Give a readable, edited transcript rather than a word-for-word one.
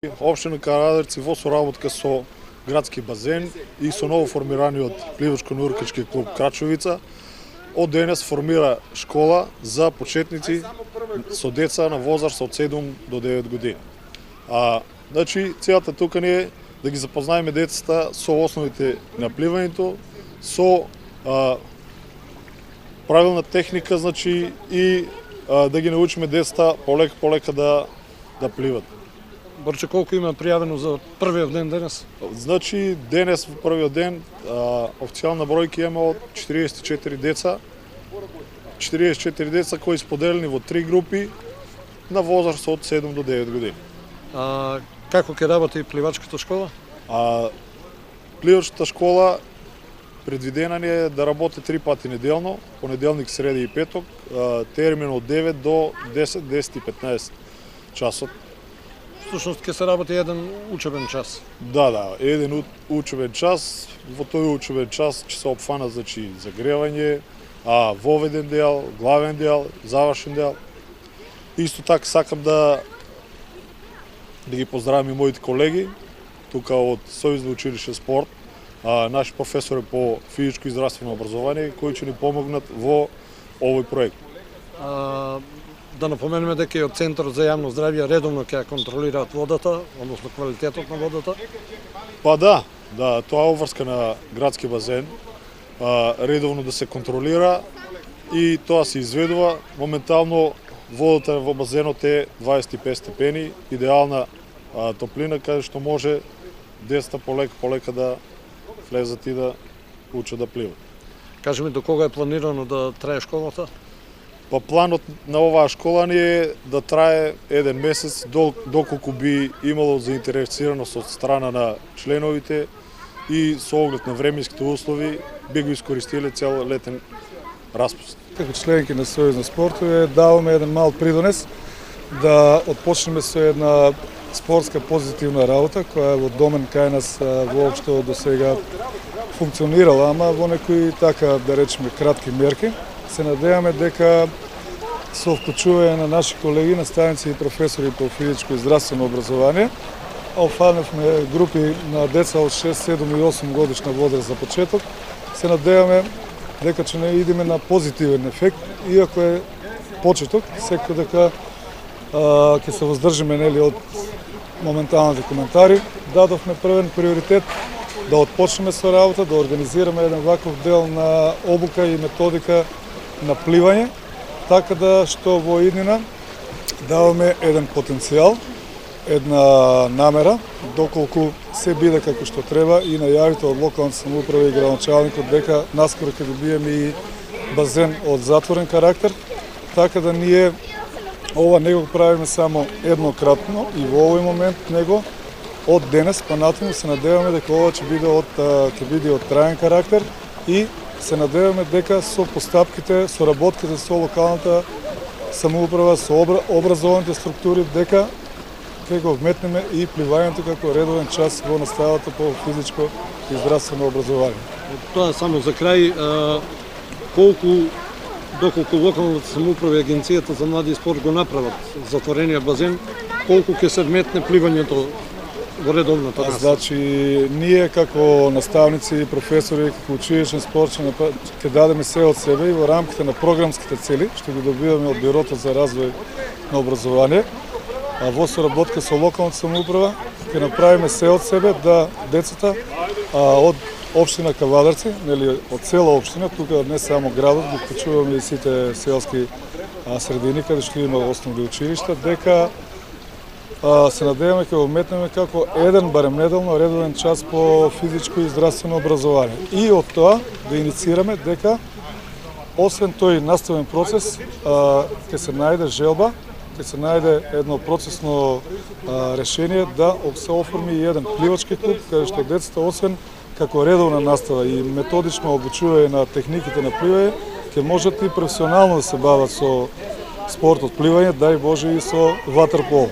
Општина Карадарци во соработка со градски базен и со ново формираниот пливачко-нуркачки клуб Крачовица од денес формира школа за почетници со деца на возраст од 7 до 9 години. Значи, целата тука не е да ги запознаеме децата со основите на пливањето, со правилна техника, значи, и да ги научиме децата полека да пливат. Борче, колку има пријавено за првиот ден денес? Значи, денес во првиот ден официјална бројка има од 44 деца. 44 деца кои споделени во 3 групи на возраст од 7 до 9 години. Како ќе работи пливачката школа? Пливачката школа предвидена ни е да работи 3 пати неделно, понеделник, среда и петок, термин од 9 до 10, 10 и 15 часот. Всушност ќе се работи еден учебен час. Да, еден учебен час. Во тој учебен час ќе се опфанат, значи, загревање, воведен дел, главен дел, завршен дел. Исто така сакам да ги поздравам и моите колеги тука од Сојузно училиште спорт, наши професори по физичко и здравствено образование кои ќе ни помогнат во овој проект. Да напоменеме дека и од Центарот за јавно здравје редовно ќе контролираат водата, односно квалитетот на водата. Да, тоа е обврска на градски базен, редовно да се контролира и тоа се изведува. Моментално водата во базенот е 25 степени, идеална топлина, каде што може децата полека да влезат и да учат да пливат. Кажи ми, до кога е планирано да трае школата? Планот на оваа школа ни е да трае еден месец, доколку би имало заинтересираност од страна на членовите и со оглед на временските услови би го искористиле цел летен распуст. Како членки на Сојуз на спортове даваме еден мал придонес да отпочнеме со една спортска позитивна работа која во домен кај нас воопшто до сега функционирала, ама во некои така да речеме кратки мерки. Се надеваме дека со вклучување на наши колеги, наставници и професори по физичко и здравствено образование, офанавме групи на деца од 6, 7 и 8 годишна возраст за почеток. Се надеваме дека ќе не идеме на позитивен ефект, иако е почеток, секако дека ќе се воздржиме од моменталните коментари. Дадовме првен приоритет да отпочнеме со работа, да организираме еден ваков дел на обука и методика на пливање, така да што во иднина даваме еден потенцијал, една намера, доколку се биде како што треба и најавите од локалната самоуправа и градоначалникот дека наскоро ќе добиеме и базен од затворен карактер, така да ние ова не го правиме само еднократно и во овој момент, него од денес па натаму се надеваме дека ова ќе биде од траен карактер и се надеваме дека со постапките, со работките со локалната самоуправа, со образовните структури, дека ќе го вметнеме и пливањето како редовен час во наставата по физичко и здравствено образование. Тоа само за крај, доколку локалната самоуправа и Агенцијата за млади и спорт го направат затворениот базен, колку ќе се вметне пливањето во редовната настава? Значи, ние како наставници и професори, како училишен спорт ќе дадеме се од себе и во рамките на програмските цели, што ги добиваме од Бирото за развој на образование, во соработка со локалната самоуправа ќе направиме се од себе да децата од општина Кавадарци, од цела општина, тука не само градот, ги вклучуваме и сите селски средини каде што има основни училишта, дека се надеваме ќе го вметнеме како еден барем неделно редовен час по физичко и здравствено образование. И од тоа да иницираме дека освен тој наставен процес ќе се најде желба, ќе се најде едно процесно решение да се оформи и еден пливачки клуб каде што децата освен како редовна настава и методично обучување на техниките на пливање ќе можат и професионално да се бават со спортот пливање, дај Боже и со ватерполо.